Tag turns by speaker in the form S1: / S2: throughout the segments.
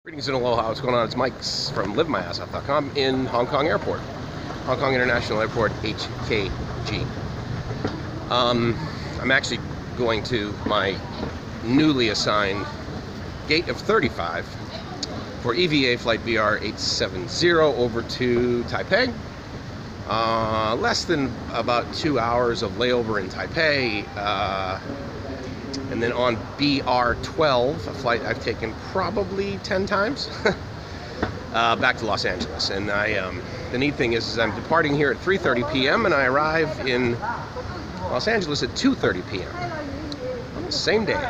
S1: Greetings and aloha, what's going on? It's Mike from LiveMyAssOff.com in Hong Kong Airport. Hong Kong International Airport, HKG. I'm actually going to my newly assigned gate of 35 for EVA flight BR 870 over to Taipei. Less than about 2 hours of layover in Taipei. And then on BR12, a flight I've taken probably 10 times, back to Los Angeles. And the neat thing is I'm departing here at 3:30 p.m. and I arrive in Los Angeles at 2:30 p.m. on the same day.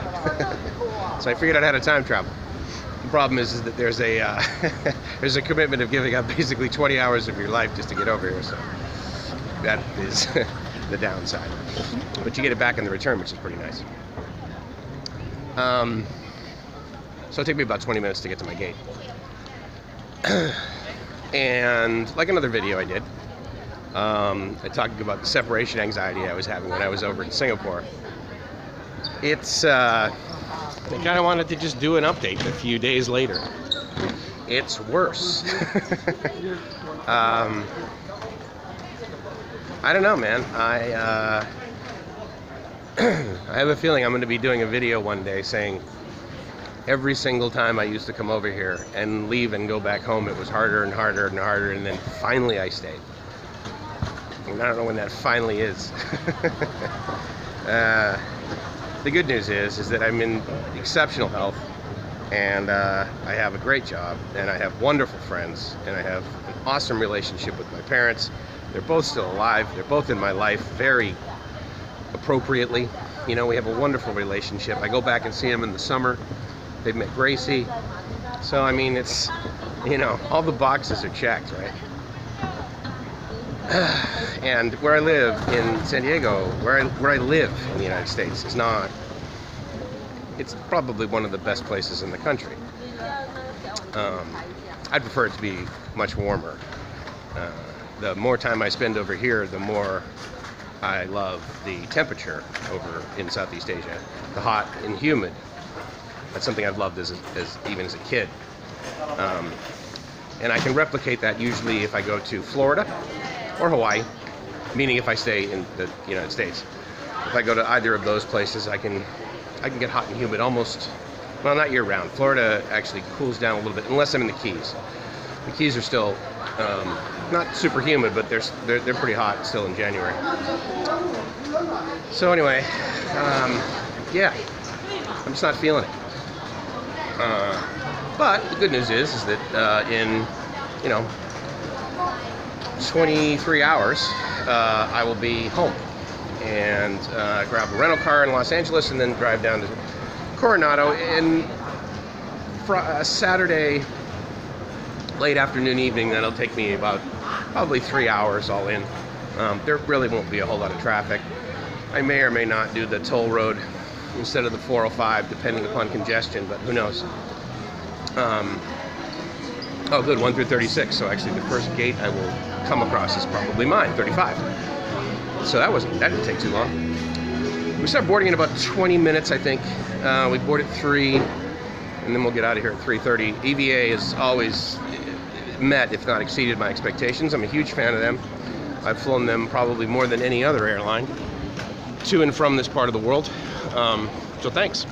S1: So I figured out how to time travel. The problem is that there's a there's a commitment of giving up basically 20 hours of your life just to get over here. So that is the downside. But you get it back in the return, which is pretty nice. So it took me about 20 minutes to get to my gate. And like another video I did, I talked about the separation anxiety I was having when I was over in Singapore. It's, I kind of wanted to just do an update a few days later. It's worse. I don't know, man. I have a feeling I'm going to be doing a video one day saying every single time I used to come over here and leave and go back home, it was harder and harder and harder, and then finally I stayed. And I don't know when that finally is. The good news is that I'm in exceptional health, and I have a great job, and I have wonderful friends, and I have an awesome relationship with my parents. They're both still alive. They're both in my life very appropriately. You know, we have a wonderful relationship. I go back and see them in the summer. They've met Gracie. So, I mean, it's, you know, all the boxes are checked, right? And where I live in San Diego, where I live in the United States, is not, it's probably one of the best places in the country. I'd prefer it to be much warmer. The more time I spend over here, the more I love the temperature over in Southeast Asia, the hot and humid. That's something I've loved even as a kid. And I can replicate that usually if I go to Florida or Hawaii, meaning if I stay in the United States. If I go to either of those places, I can get hot and humid almost, well, not year round. Florida actually cools down a little bit, unless I'm in the Keys. The Keys are still not super humid, but they're pretty hot still in January. So anyway, yeah, I'm just not feeling it. But the good news is that in 23 hours, I will be home and grab a rental car in Los Angeles and then drive down to Coronado in Saturday late afternoon, evening. That'll take me about probably 3 hours all in. There really won't be a whole lot of traffic. I may or may not do the toll road instead of the 405, depending upon congestion, but who knows. Oh good, 1 through 36, so actually the first gate I will come across is probably mine, 35. So that didn't take too long. We start boarding in about 20 minutes, I think. We board at 3, and then we'll get out of here at 3:30. EVA is always met, if not exceeded, my expectations. I'm a huge fan of them. I've flown them probably more than any other airline to and from this part of the world. So thanks.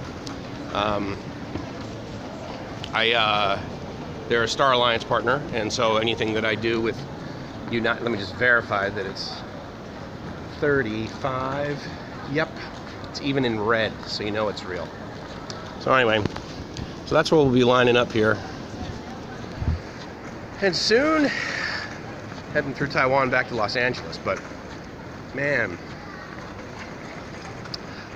S1: They're a Star Alliance partner, and so anything that I do with United, let me just verify that it's 35. Yep, it's even in red, so you know it's real. So anyway, so that's where we'll be lining up here. And soon, heading through Taiwan back to Los Angeles. But man,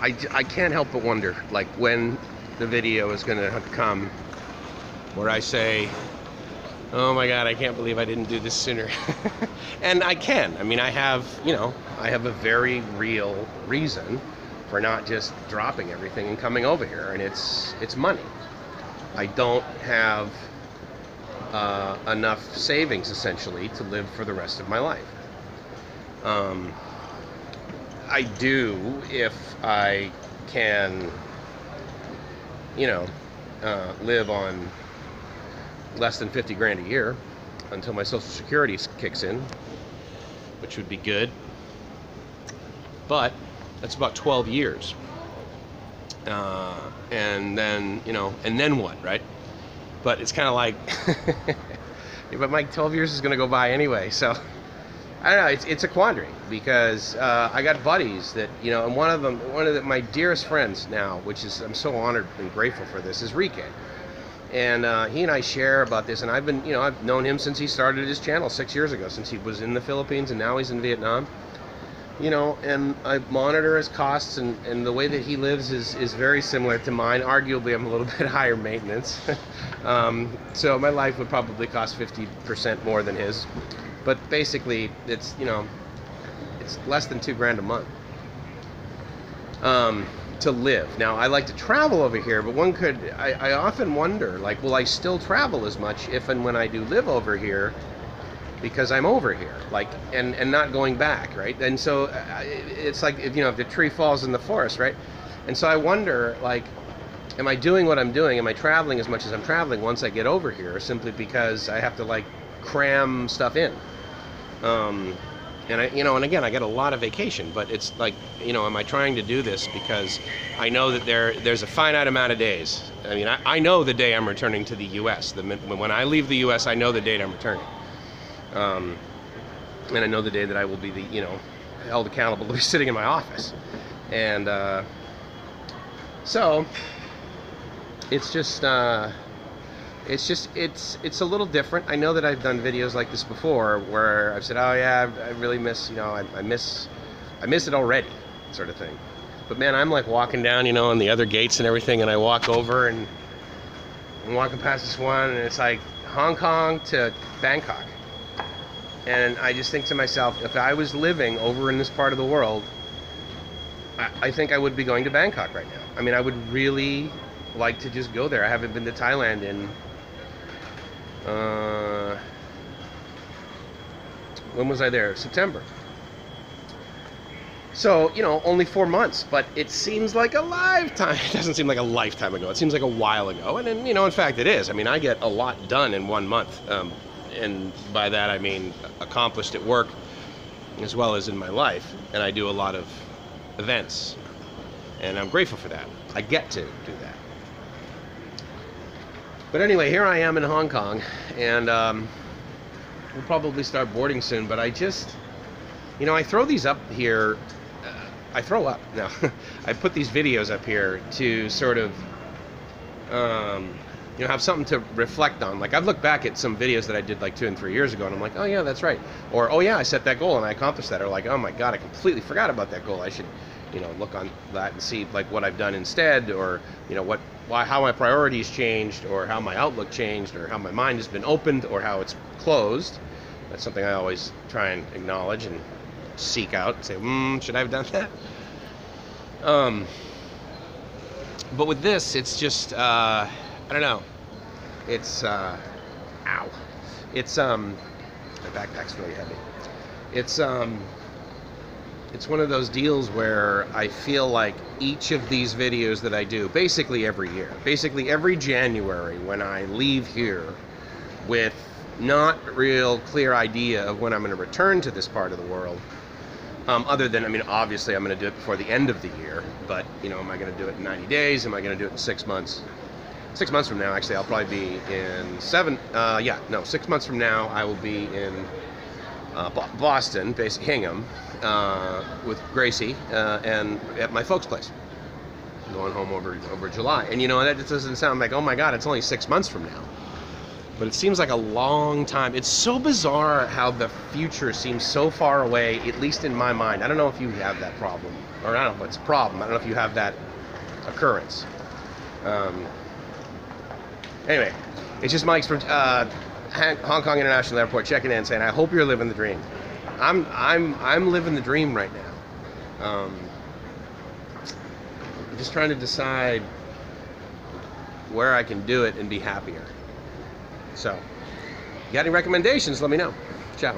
S1: I can't help but wonder, like, when the video is going to come where I say, oh my God, I can't believe I didn't do this sooner. And I can. I mean, I have a very real reason for not just dropping everything and coming over here, and it's money. I don't have enough savings, essentially, to live for the rest of my life. I do if I can, live on less than 50 grand a year until my Social Security kicks in, which would be good. But that's about 12 years. And then, and then what, right? But it's kind of like, yeah, but my 12 years is going to go by anyway. So I don't know. It's a quandary because I got buddies that, and one of my dearest friends now, which is, I'm so honored and grateful for this, is Rike. And he and I share about this, and I've been, I've known him since he started his channel 6 years ago, since he was in the Philippines, and now he's in Vietnam. And I monitor his costs, and the way that he lives is very similar to mine. Arguably, I'm a little bit higher maintenance. So my life would probably cost 50% more than his. But basically, it's, it's less than $2 grand a month to live. Now, I like to travel over here, but I often wonder, like, will I still travel as much if and when I do live over here? Because I'm over here, like, and not going back, right? And so it's like, if the tree falls in the forest, right? And so I wonder, like, am I doing what I'm doing? Am I traveling as much as I'm traveling once I get over here, simply because I have to, like, cram stuff in? And and again, I get a lot of vacation, but it's like, am I trying to do this because I know that there's a finite amount of days? I mean, I know the day I'm returning to the U.S. When I leave the U.S., I know the date I'm returning. And I know the day that I will be held accountable to be sitting in my office. And so it's a little different. I know that I've done videos like this before where I've said, oh yeah, I really miss, I miss it already, sort of thing. But man, I'm like walking down, on the other gates and everything, and I walk over and I'm walking past this one, and it's like Hong Kong to Bangkok. And I just think to myself, if I was living over in this part of the world, I think I would be going to Bangkok right now. I mean, I would really like to just go there. I haven't been to Thailand in, when was I there? September. So, only 4 months, but it seems like a lifetime. It doesn't seem like a lifetime ago. It seems like a while ago. And then, in fact, it is. I mean, I get a lot done in 1 month. And by that I mean accomplished at work as well as in my life, and I do a lot of events, and I'm grateful for that. I get to do that. But anyway, here I am in Hong Kong, and we'll probably start boarding soon, but I just, I throw these up here, I throw up, no, I put these videos up here to sort of have something to reflect on. Like, I've looked back at some videos that I did like 2 and 3 years ago, and I'm like, oh yeah, that's right. Or, oh yeah, I set that goal and I accomplished that. Or like, oh my God, I completely forgot about that goal. I should, look on that and see like what I've done instead, or, how my priorities changed, or how my outlook changed, or how my mind has been opened, or how it's closed. That's something I always try and acknowledge and seek out and say, should I have done that? But with this, it's just, I don't know. It's, ow. It's, my backpack's really heavy. It's one of those deals where I feel like each of these videos that I do, basically every year, basically every January when I leave here with not real clear idea of when I'm going to return to this part of the world, other than, I mean, obviously I'm going to do it before the end of the year, but, am I going to do it in 90 days? Am I going to do it in 6 months? 6 months from now, actually, I'll probably be in 6 months from now, I will be in Boston, basically Hingham, with Gracie, and at my folks' place. I'm going home over July. And that just doesn't sound like, oh my God, it's only 6 months from now. But it seems like a long time. It's so bizarre how the future seems so far away, at least in my mind. I don't know if you have that problem, or I don't know if it's a problem. I don't know if you have that occurrence. Anyway, it's just Mike's from Hong Kong International Airport checking in, saying, I hope you're living the dream. I'm living the dream right now. I'm just trying to decide where I can do it and be happier. So, you got any recommendations, let me know. Ciao.